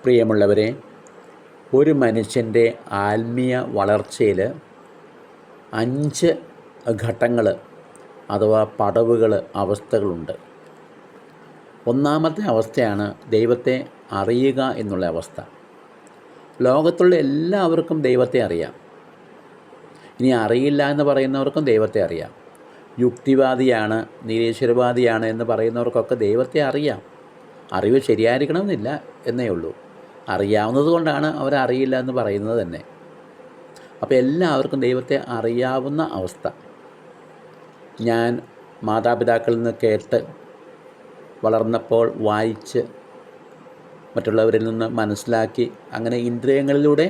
പ്രിയമുള്ളവരെ, ഒരു മനുഷ്യൻ്റെ ആത്മീയ വളർച്ചയിൽ 5 ഘട്ടങ്ങൾ അഥവാ പടവുകൾ, അവസ്ഥകളുണ്ട്. ഒന്നാമത്തെ അവസ്ഥയാണ് ദൈവത്തെ അറിയുക എന്നുള്ള അവസ്ഥ. ലോകത്തുള്ള എല്ലാവർക്കും ദൈവത്തെ അറിയാം. ഇനി അറിയില്ല എന്ന് പറയുന്നവർക്കും ദൈവത്തെ അറിയാം. യുക്തിവാദിയാണ്, നിരീശ്വരവാദിയാണ് എന്ന് പറയുന്നവർക്കൊക്കെ ദൈവത്തെ അറിയാം. അറിവ് ശരിയായിരിക്കണമെന്നില്ല എന്നേ ഉള്ളൂ. അറിയാവുന്നത് കൊണ്ടാണ് അവരറിയില്ല എന്ന് പറയുന്നത് തന്നെ. അപ്പോൾ എല്ലാവർക്കും ദൈവത്തെ അറിയാവുന്ന അവസ്ഥ. ഞാൻ മാതാപിതാക്കളിൽ നിന്ന് കേട്ട് വളർന്നപ്പോൾ വായിച്ച് മറ്റുള്ളവരിൽ നിന്ന് മനസ്സിലാക്കി അങ്ങനെ ഇന്ദ്രിയങ്ങളിലൂടെ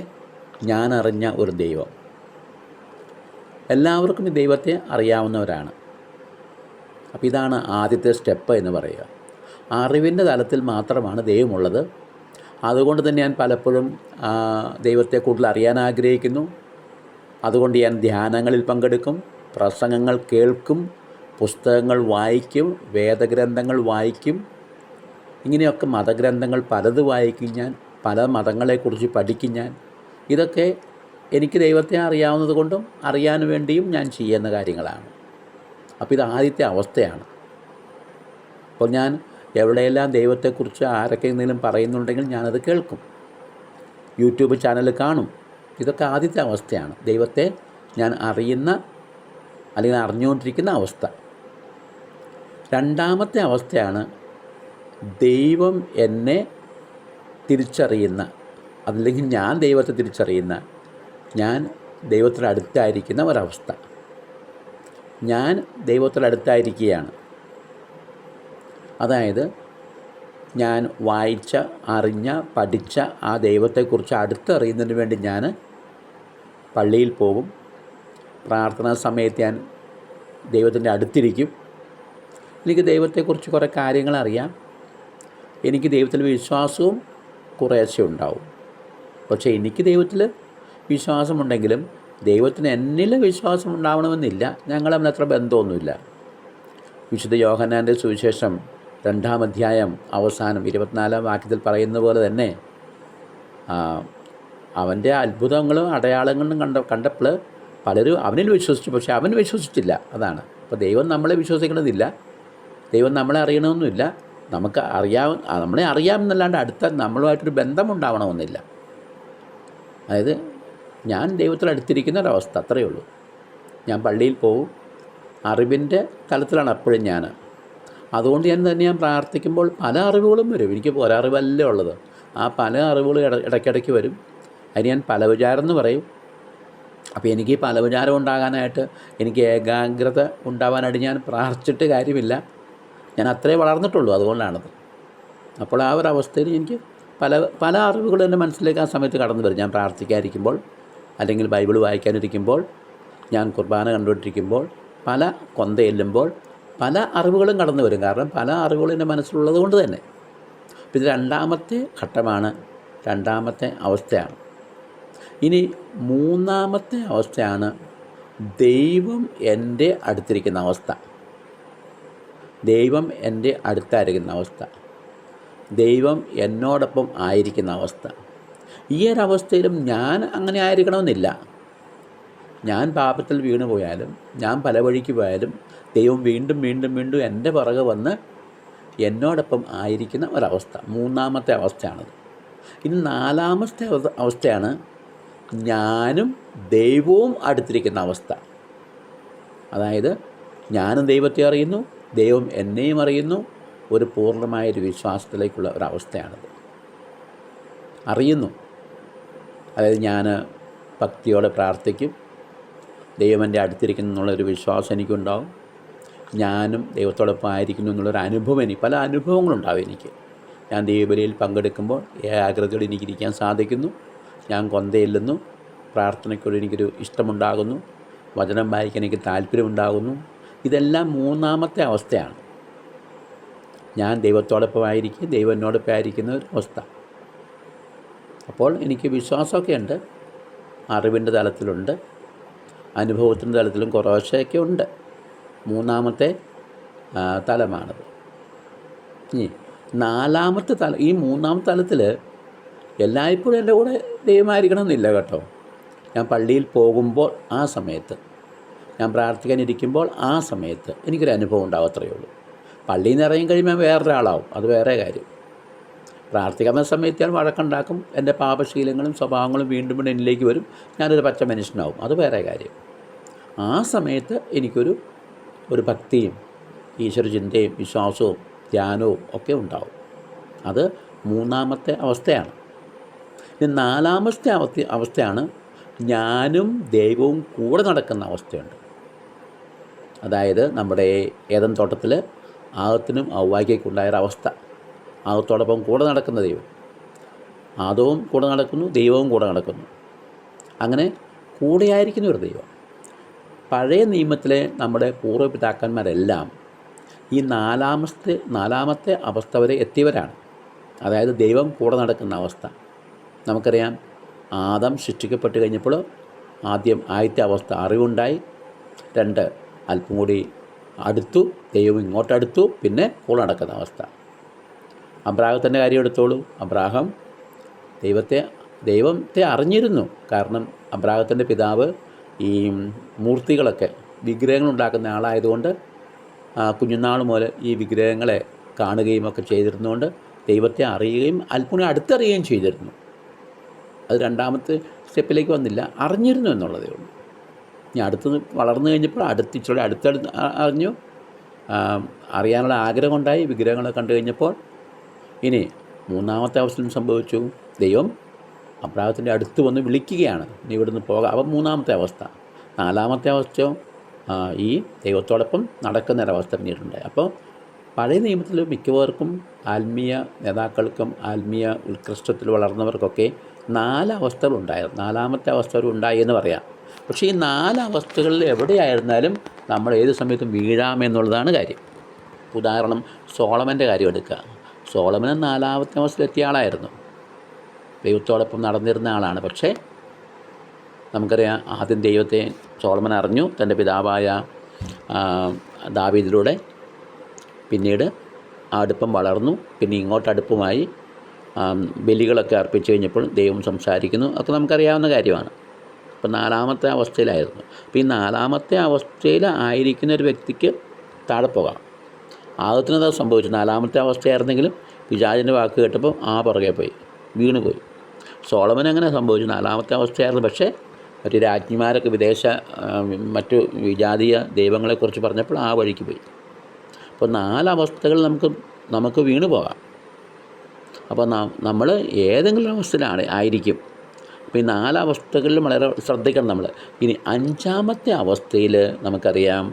ഞാൻ അറിഞ്ഞ ഒരു ദൈവം. എല്ലാവർക്കും ഈ ദൈവത്തെ അറിയാവുന്നവരാണ്. അപ്പോൾ ഇതാണ് ആദ്യത്തെ സ്റ്റെപ്പ് എന്ന് പറയുക. അറിവിൻ്റെ തലത്തിൽ മാത്രമാണ് ദൈവമുള്ളത്. അതുകൊണ്ട് തന്നെ ഞാൻ പലപ്പോഴും ദൈവത്തെ കൂടുതൽ അറിയാൻ ആഗ്രഹിക്കുന്നു. അതുകൊണ്ട് ഞാൻ ധ്യാനങ്ങളിൽ പങ്കെടുക്കും, പ്രസംഗങ്ങൾ കേൾക്കും, പുസ്തകങ്ങൾ വായിക്കും, വേദഗ്രന്ഥങ്ങൾ വായിക്കും. ഇങ്ങനെയൊക്കെ മതഗ്രന്ഥങ്ങൾ പലത് വായിക്കും ഞാൻ, പല മതങ്ങളെക്കുറിച്ച് പഠിക്കും ഞാൻ. ഇതൊക്കെ എനിക്ക് ദൈവത്തെ അറിയാവുന്നത് കൊണ്ടും അറിയാൻ വേണ്ടിയും ഞാൻ ചെയ്യുന്ന കാര്യങ്ങളാണ്. അപ്പോൾ ഇത് ആദ്യത്തെ അവസ്ഥയാണ്. അപ്പോൾ ഞാൻ എവിടെയെല്ലാം ദൈവത്തെക്കുറിച്ച് ആരൊക്കെ എന്തെങ്കിലും പറയുന്നുണ്ടെങ്കിൽ ഞാനത് കേൾക്കും, യൂട്യൂബ് ചാനൽ കാണും. ഇതൊക്കെ ആദ്യത്തെ അവസ്ഥയാണ്, ദൈവത്തെ ഞാൻ അറിയുന്ന അല്ലെങ്കിൽ അറിഞ്ഞുകൊണ്ടിരിക്കുന്ന അവസ്ഥ. രണ്ടാമത്തെ അവസ്ഥയാണ് ദൈവം എന്നെ തിരിച്ചറിയുന്ന, അതല്ലെങ്കിൽ ഞാൻ ദൈവത്തെ തിരിച്ചറിയുന്ന, ഞാൻ ദൈവത്തിനടുത്തായിരിക്കുന്ന ഒരവസ്ഥ. ഞാൻ ദൈവത്തിനടുത്തായിരിക്കുകയാണ്. അതായത് ഞാൻ വായിച്ച, അറിഞ്ഞ, പഠിച്ച ആ ദൈവത്തെക്കുറിച്ച് അടുത്തറിയുന്നതിന് വേണ്ടി ഞാൻ പള്ളിയിൽ പോകും. പ്രാർത്ഥനാ സമയത്ത് ഞാൻ ദൈവത്തിൻ്റെ അടുത്തിരിക്കും. എനിക്ക് ദൈവത്തെക്കുറിച്ച് കുറേ കാര്യങ്ങൾ അറിയാം. എനിക്ക് ദൈവത്തിൽ വിശ്വാസവും കുറേശ്ശെ ഉണ്ടാവും. പക്ഷേ എനിക്ക് ദൈവത്തിൽ വിശ്വാസമുണ്ടെങ്കിലും ദൈവത്തിന് എന്നിൽ വിശ്വാസം ഉണ്ടാവണമെന്നില്ല. ഞങ്ങൾ തമ്മിൽ അത്ര ബന്ധമൊന്നുമില്ല. വിശുദ്ധ യോഹന്നാൻ്റെ സുവിശേഷം 2-ാം അധ്യായം അവസാനം 24-ാം വാക്യത്തിൽ പറയുന്ന പോലെ തന്നെ അവൻ്റെ അത്ഭുതങ്ങളും അടയാളങ്ങളും കണ്ടപ്പോൾ പലരും അവനിൽ വിശ്വസിച്ചു, പക്ഷേ അവൻ വിശ്വസിച്ചില്ല. അതാണ്. അപ്പോൾ ദൈവം നമ്മളെ വിശ്വസിക്കണമെന്നില്ല, ദൈവം നമ്മളെ അറിയണമെന്നില്ല. നമ്മളെ അറിയാമെന്നല്ലാണ്ട് അടുത്ത നമ്മളുമായിട്ടൊരു ബന്ധമുണ്ടാവണമെന്നില്ല. അതായത് ഞാൻ ദൈവത്തിൽ അടുത്തിരിക്കുന്ന ഒരവസ്ഥ, അത്രയേ ഉള്ളൂ. ഞാൻ പള്ളിയിൽ പോകും, അറിവിൻ്റെ തലത്തിലാണ് അപ്പോഴും ഞാൻ. അതുകൊണ്ട് ഞാൻ പ്രാർത്ഥിക്കുമ്പോൾ പല അറിവുകളും വരും. എനിക്ക് ഒരറിവല്ല ഉള്ളത്, ആ പല അറിവുകളും ഇടയ്ക്കിടയ്ക്ക് വരും. അതിന് ഞാൻ പല വിചാരം എന്ന് പറയും. അപ്പോൾ എനിക്ക് പല വിചാരം ഉണ്ടാകാനായിട്ട്, എനിക്ക് ഏകാഗ്രത ഉണ്ടാവാനായിട്ട് ഞാൻ പ്രാർത്ഥിച്ചിട്ട് കാര്യമില്ല. ഞാൻ അത്രേ വളർന്നിട്ടുള്ളൂ, അതുകൊണ്ടാണത്. അപ്പോൾ ആ ഒരു അവസ്ഥയിൽ എനിക്ക് പല അറിവുകൾ എൻ്റെ മനസ്സിലേക്ക് ആ സമയത്ത് കടന്നു വരും. ഞാൻ പ്രാർത്ഥിക്കാതിരിക്കുമ്പോൾ, അല്ലെങ്കിൽ ബൈബിൾ വായിക്കാനിരിക്കുമ്പോൾ, ഞാൻ കുർബാന കണ്ടുകൊണ്ടിരിക്കുമ്പോൾ, പല കൊന്ത ചെല്ലുമ്പോൾ പല അറിവുകളും കടന്നു വരും. കാരണം പല അറിവുകളും എൻ്റെ മനസ്സിലുള്ളത് കൊണ്ട് തന്നെ. ഇത് രണ്ടാമത്തെ ഘട്ടമാണ്, രണ്ടാമത്തെ അവസ്ഥയാണ്. ഇനി മൂന്നാമത്തെ അവസ്ഥയാണ് ദൈവം എൻ്റെ അടുത്തിരിക്കുന്ന അവസ്ഥ. ദൈവം എൻ്റെ അടുത്തായിരിക്കുന്ന അവസ്ഥ, ദൈവം എന്നോടൊപ്പം ആയിരിക്കുന്ന അവസ്ഥ. ഈ ഒരവസ്ഥയിലും ഞാൻ അങ്ങനെ ആയിരിക്കണമെന്നില്ല. ഞാൻ പാപത്തിൽ വീണു പോയാലും, ഞാൻ പല വഴിക്ക് പോയാലും ദൈവം വീണ്ടും വീണ്ടും വീണ്ടും എൻ്റെ പുറകെ വന്ന് എന്നോടൊപ്പം ആയിരിക്കുന്ന ഒരവസ്ഥ. മൂന്നാമത്തെ അവസ്ഥയാണത്. ഇനി നാലാമത്തെ അവസ്ഥയാണ് ഞാനും ദൈവവും അടുത്തിരിക്കുന്ന അവസ്ഥ. അതായത് ഞാനും ദൈവത്തെ അറിയുന്നു, ദൈവം എന്നെയും അറിയുന്നു. ഒരു പൂർണ്ണമായൊരു വിശ്വാസത്തിലേക്കുള്ള ഒരവസ്ഥയാണത്. അറിയുന്നു, അതായത് ഞാൻ ഭക്തിയോടെ പ്രാർത്ഥിക്കും, ദൈവം എൻ്റെ അടുത്തിരിക്കുന്നു എന്നുള്ളൊരു വിശ്വാസം എനിക്കുണ്ടാവും. ഞാനും ദൈവത്തോടൊപ്പം ആയിരിക്കുന്നു എന്നുള്ളൊരു അനുഭവം, പല അനുഭവങ്ങളുണ്ടാവും എനിക്ക്. ഞാൻ ദൈവബലിയിൽ പങ്കെടുക്കുമ്പോൾ ഏകാഗ്രതയോടെ എനിക്കിരിക്കാൻ സാധിക്കുന്നു. ഞാൻ കൊന്തയില്ലെന്നു, പ്രാർത്ഥനയ്ക്കോട് എനിക്കൊരു ഇഷ്ടമുണ്ടാകുന്നു, വചനം വായിക്കാൻ എനിക്ക് താല്പര്യമുണ്ടാകുന്നു. ഇതെല്ലാം മൂന്നാമത്തെ അവസ്ഥയാണ്. ഞാൻ ദൈവത്തോടൊപ്പം ആയിരിക്കും, ദൈവം എന്നോടൊപ്പം ആയിരിക്കുന്ന ഒരു അവസ്ഥ. അപ്പോൾ എനിക്ക് വിശ്വാസമൊക്കെ ഉണ്ട്, അറിവിൻ്റെ തലത്തിലുണ്ട്, അനുഭവത്തിൻ്റെ തലത്തിലും കുറേശ്ശെയൊക്കെ ഉണ്ട്. മൂന്നാമത്തെ തലമാണത്. നാലാമത്തെ തലം, ഈ മൂന്നാമത്തെ തലത്തിൽ എല്ലായ്പ്പോഴും എൻ്റെ കൂടെ ദൈവമായിരിക്കണം എന്നില്ല കേട്ടോ. ഞാൻ പള്ളിയിൽ പോകുമ്പോൾ ആ സമയത്ത്, ഞാൻ പ്രാർത്ഥിക്കാനിരിക്കുമ്പോൾ ആ സമയത്ത് എനിക്കൊരു അനുഭവം ഉണ്ടാവും, അത്രയേ ഉള്ളൂ. പള്ളിയിൽ നിന്ന് ഇറങ്ങി കഴിയുമ്പോൾ വേറൊരാളാവും, അത് വേറെ കാര്യം. പ്രാർത്ഥിക്കുന്ന സമയത്ത് ഞാൻ വഴക്കുണ്ടാക്കും, എൻ്റെ പാപശീലങ്ങളും സ്വഭാവങ്ങളും വീണ്ടും വീണ്ടും എന്നിലേക്ക് വരും, ഞാനൊരു പച്ച മനുഷ്യനാവും, അത് വേറെ കാര്യം. ആ സമയത്ത് എനിക്കൊരു ഭക്തിയും ഈശ്വരചിന്തയും വിശ്വാസവും ധ്യാനവും ഒക്കെ ഉണ്ടാവും. അത് മൂന്നാമത്തെ അവസ്ഥയാണ്. ഇനി നാലാമത്തെ അവസ്ഥയാണ് ഞാനും ദൈവവും കൂടെ നടക്കുന്ന അവസ്ഥയുണ്ട്. അതായത് നമ്മുടെ ഏദൻ തോട്ടത്തിൽ ആദത്തിനും ഹവ്വായ്ക്കുണ്ടായൊരവസ്ഥ. ആദത്തോടൊപ്പം കൂടെ നടക്കുന്ന ദൈവം, ആദവും കൂടെ നടക്കുന്നു, ദൈവവും കൂടെ നടക്കുന്നു. അങ്ങനെ കൂടെയായിരിക്കുന്ന ഒരു ദൈവം. പഴയ നിയമത്തിലെ നമ്മുടെ പൂർവ്വപിതാക്കന്മാരെല്ലാം ഈ നാലാമത്തെ അവസ്ഥ വരെ എത്തിയവരാണ്. അതായത് ദൈവം കൂടെ നടക്കുന്ന അവസ്ഥ. നമുക്കറിയാം, ആദം സൃഷ്ടിക്കപ്പെട്ട് കഴിഞ്ഞപ്പോൾ ആദ്യത്തെ അവസ്ഥ അറിവുണ്ടായി. 2 അല്പം കൂടി അടുത്തു, ദൈവം ഇങ്ങോട്ടടുത്തു, പിന്നെ കൂടെ നടക്കുന്ന അവസ്ഥ. അബ്രാഹത്തിൻ്റെ കാര്യം എടുത്തോളൂ. അബ്രാഹം ദൈവത്തെ അറിഞ്ഞിരുന്നു. കാരണം അബ്രാഹത്തിൻ്റെ പിതാവ് ഈ മൂർത്തികളൊക്കെ വിഗ്രഹങ്ങളുണ്ടാക്കുന്ന ആളായതുകൊണ്ട് കുഞ്ഞുനാൾ മുതൽ ഈ വിഗ്രഹങ്ങളെ കാണുകയും ഒക്കെ ചെയ്തിരുന്നുകൊണ്ട് ദൈവത്തെ അറിയുകയും അല്പം അടുത്തറിയുകയും ചെയ്തിരുന്നു. അത് രണ്ടാമത്തെ സ്റ്റെപ്പിലേക്ക് വന്നില്ല, അറിഞ്ഞിരുന്നു എന്നുള്ളതേ ഉള്ളൂ. ഇനി അടുത്ത് വളർന്നു കഴിഞ്ഞപ്പോൾ ഇച്ചിരി അടുത്തടുത്ത് അറിഞ്ഞു, അറിയാനുള്ള ആഗ്രഹമുണ്ടായി, വിഗ്രഹങ്ങളെ കണ്ടു കഴിഞ്ഞപ്പോൾ. ഇനി മൂന്നാമത്തെ അവസ്ഥ സംഭവിച്ചു, ദൈവം അബ്രാഹത്തിൻ്റെ അടുത്ത് വന്ന് വിളിക്കുകയാണ്, നീ ഇവിടുന്ന് പോകാം. അപ്പം മൂന്നാമത്തെ അവസ്ഥ. നാലാമത്തെ അവസ്ഥയോ ഈ ദൈവത്തോടൊപ്പം നടക്കുന്നൊരവസ്ഥ പിന്നീടുണ്ടായി. അപ്പോൾ പഴയ നിയമത്തിൽ മിക്കവർക്കും ആത്മീയ നേതാക്കൾക്കും ആത്മീയ ഉത്കൃഷ്ടത്തിൽ വളർന്നവർക്കൊക്കെ 4 അവസ്ഥകളുണ്ടായിരുന്നു. നാലാമത്തെ അവസ്ഥ ഉണ്ടായി എന്ന് പറയാം. പക്ഷേ ഈ 4 അവസ്ഥകളിൽ എവിടെയായിരുന്നാലും നമ്മൾ ഏത് സമയത്തും വീഴാമെന്നുള്ളതാണ് കാര്യം. ഉദാഹരണം, സോളമൻ്റെ കാര്യം എടുക്കുക. സോളമൻ 4ാമത്തെ അവസ്ഥയിലെത്തിയ ആളായിരുന്നു, ദൈവത്തോടൊപ്പം നടന്നിരുന്ന ആളാണ്. പക്ഷേ നമുക്കറിയാം, ആദ്യം ദൈവത്തെ സോളമൻ അറിഞ്ഞു തൻ്റെ പിതാവായ ദാവീദിലൂടെ. പിന്നീട് ആ അടുപ്പം വളർന്നു, പിന്നെ ഇങ്ങോട്ടടുപ്പമായി ബലികളൊക്കെ അർപ്പിച്ചു കഴിഞ്ഞപ്പോൾ ദൈവം സംസാരിക്കുന്നു. ഒക്കെ നമുക്കറിയാവുന്ന കാര്യമാണ്. അപ്പോൾ 4ാമത്തെ അവസ്ഥയിലായിരുന്നു. അപ്പോൾ ഈ 4ാമത്തെ അവസ്ഥയിൽ ആയിരിക്കുന്ന ഒരു വ്യക്തിക്ക് താഴെ പോകാം. ആദത്തിനത് സംഭവിച്ചു. 4ാമത്തെ അവസ്ഥയായിരുന്നെങ്കിലും പിശാചിൻ്റെ വാക്ക് കേട്ടപ്പോൾ പുറകെ പോയി, വീണുപോയി. സോളമൻ അങ്ങനെ സംഭവിച്ചു, 4ാമത്തെ അവസ്ഥയായിരുന്നു. പക്ഷേ മറ്റു രാജ്ഞിമാരൊക്കെ മറ്റു വിജാതീയ ദൈവങ്ങളെക്കുറിച്ച് പറഞ്ഞപ്പോൾ ആ വഴിക്ക് പോയി. അപ്പോൾ 4 അവസ്ഥകൾ നമുക്ക് വീണു പോകാം. അപ്പോൾ നമ്മൾ ഏതെങ്കിലും അവസ്ഥയിലാണ് ആയിരിക്കും. അപ്പോൾ ഈ 4 അവസ്ഥകളിലും വളരെ ശ്രദ്ധിക്കണം നമ്മൾ. ഇനി 5ാമത്തെ അവസ്ഥയിൽ നമുക്കറിയാം,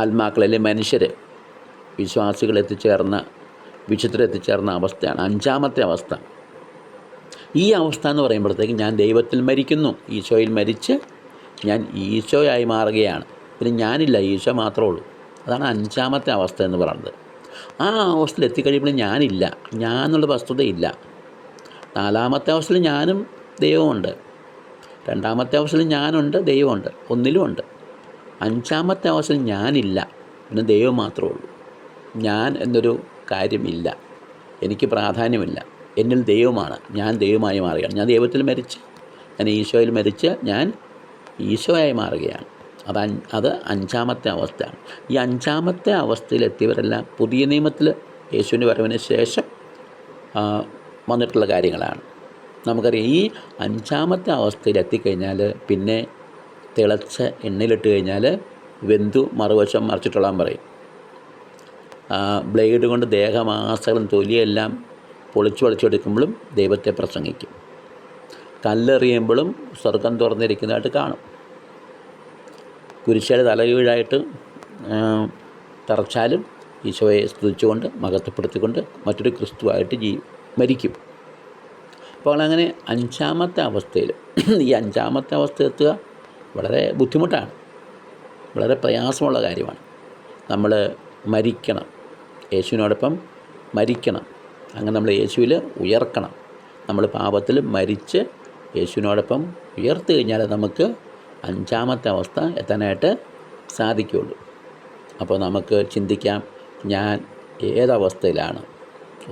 ആത്മാക്കൾ അല്ലെങ്കിൽ മനുഷ്യർ, വിശ്വാസികൾ വിശുദ്ധരെത്തിച്ചേർന്ന അവസ്ഥയാണ് 5ാമത്തെ അവസ്ഥ. ഈ അവസ്ഥ എന്ന് പറയുമ്പോഴത്തേക്കും ഞാൻ ദൈവത്തിൽ മരിക്കുന്നു, ഈശോയിൽ മരിച്ച് ഞാൻ ഈശോയായി മാറുകയാണ്. പിന്നെ ഞാനില്ല, ഈശോ മാത്രമേ ഉള്ളൂ. അതാണ് 5ാമത്തെ അവസ്ഥ എന്ന് പറയുന്നത്. ആ അവസ്ഥയിൽ എത്തിക്കഴിയുമ്പോൾ ഞാനില്ല, ഞാൻ എന്നുള്ള വസ്തുതയില്ല. 4ാമത്തെ അവസ്ഥയിൽ ഞാനും ദൈവമുണ്ട്, 2ാമത്തെ അവസ്ഥയിൽ ഞാനുണ്ട്, ദൈവമുണ്ട്, ഒന്നിലുമുണ്ട്. 5ാമത്തെ അവസ്ഥയിൽ ഞാനില്ല, പിന്നെ ദൈവം മാത്രമേ ഉള്ളൂ. ഞാൻ എന്നൊരു കാര്യമില്ല, എനിക്ക് പ്രാധാന്യമില്ല. എന്നിൽ ദൈവമാണ്, ഞാൻ ദൈവമായി മാറുകയാണ്. ഞാൻ ദൈവത്തിൽ മരിച്ച്, ഞാൻ ഈശോയിൽ മരിച്ച് ഞാൻ ഈശോയായി മാറുകയാണ്. അത് 5ാമത്തെ അവസ്ഥയാണ്. ഈ 5ാമത്തെ അവസ്ഥയിലെത്തിയവരെല്ലാം പുതിയ നിയമത്തിൽ യേശുവിൻ്റെ വരവിന് ശേഷം വന്നിട്ടുള്ള കാര്യങ്ങളാണ്. നമുക്കറിയാം, ഈ 5ാമത്തെ അവസ്ഥയിൽ എത്തിക്കഴിഞ്ഞാൽ പിന്നെ തിളച്ച എണ്ണയിലിട്ട് കഴിഞ്ഞാൽ വെന്തു മറുവശം മറിച്ചിട്ടോളാൻ പറയും. ബ്ലേഡ് കൊണ്ട് ദേഹമാസകളും തൊലിയെല്ലാം പൊളിച്ചെടുക്കുമ്പോഴും ദൈവത്തെ പ്രസംഗിക്കും. കല്ലെറിയുമ്പോഴും സ്വർഗം തുറന്നിരിക്കുന്നതായിട്ട് കാണും. കുരിശിൽ തലകീഴായിട്ട് തറച്ചാലും ഈശോയെ സ്തുതിച്ചുകൊണ്ട് മഹത്വപ്പെടുത്തിക്കൊണ്ട് മറ്റൊരു ക്രിസ്തുവായിട്ട് മരിക്കും. അപ്പോൾ അങ്ങനെ 5ാമത്തെ അവസ്ഥയിൽ, ഈ 5ാമത്തെ അവസ്ഥ എത്തുക വളരെ ബുദ്ധിമുട്ടാണ്, വളരെ പ്രയാസമുള്ള കാര്യമാണ്. നമ്മൾ മരിക്കണം, യേശുവിനോടൊപ്പം മരിക്കണം. അങ്ങനെ നമ്മൾ യേശുവിൽ ഉയർക്കണം. നമ്മൾ പാപത്തിൽ മരിച്ച് യേശുവിനോടൊപ്പം ഉയർത്തി കഴിഞ്ഞാൽ നമുക്ക് 5ാമത്തെ അവസ്ഥ എത്താനായിട്ട് സാധിക്കുകയുള്ളൂ. അപ്പോൾ നമുക്ക് ചിന്തിക്കാം, ഞാൻ ഏതവസ്ഥയിലാണ്?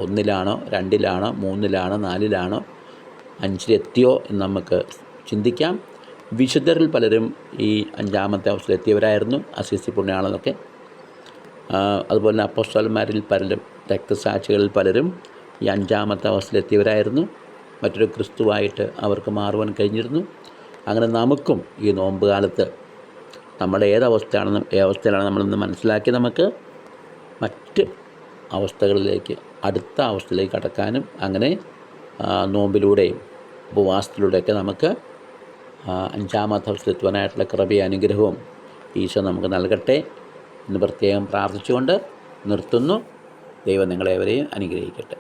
1-ലാണോ 2-ലാണോ 3-ലാണോ 4-ലാണോ 5-ലെത്തിയോ എന്ന് നമുക്ക് ചിന്തിക്കാം. വിശുദ്ധരിൽ പലരും ഈ 5-ാമത്തെ അവസ്ഥയിലെത്തിയവരായിരുന്നു, അസീസി പുണ്യാളനൊക്കെ. അതുപോലെ തന്നെ അപ്പോസ്തലന്മാരിൽ പലരും, രക്തസാക്ഷികളിൽ പലരും ഈ 5-ാമത്തെ അവസ്ഥയിലെത്തിയവരായിരുന്നു. മറ്റൊരു ക്രിസ്തുവായിട്ട് അവർക്ക് മാറുവാൻ കഴിഞ്ഞിരുന്നു. അങ്ങനെ നമുക്കും ഈ നോമ്പ് കാലത്ത് നമ്മുടെ അവസ്ഥയിലാണ് നമ്മളെന്ന് മനസ്സിലാക്കി നമുക്ക് മറ്റ് അവസ്ഥകളിലേക്ക്, അടുത്ത അവസ്ഥയിലേക്ക് കടക്കാനും അങ്ങനെ നോമ്പിലൂടെയും ഉപവാസത്തിലൂടെയൊക്കെ നമുക്ക് 5-ാമത്തെ അവസ്ഥയിലെത്തുവാനായിട്ടുള്ള കൃപയും അനുഗ്രഹവും ഈശോ നമുക്ക് നൽകട്ടെ എന്ന് പ്രത്യേകം പ്രാർത്ഥിച്ചുകൊണ്ട് നിർത്തുന്നു. ദൈവം നിങ്ങളെവരെയും അനുഗ്രഹിക്കട്ടെ.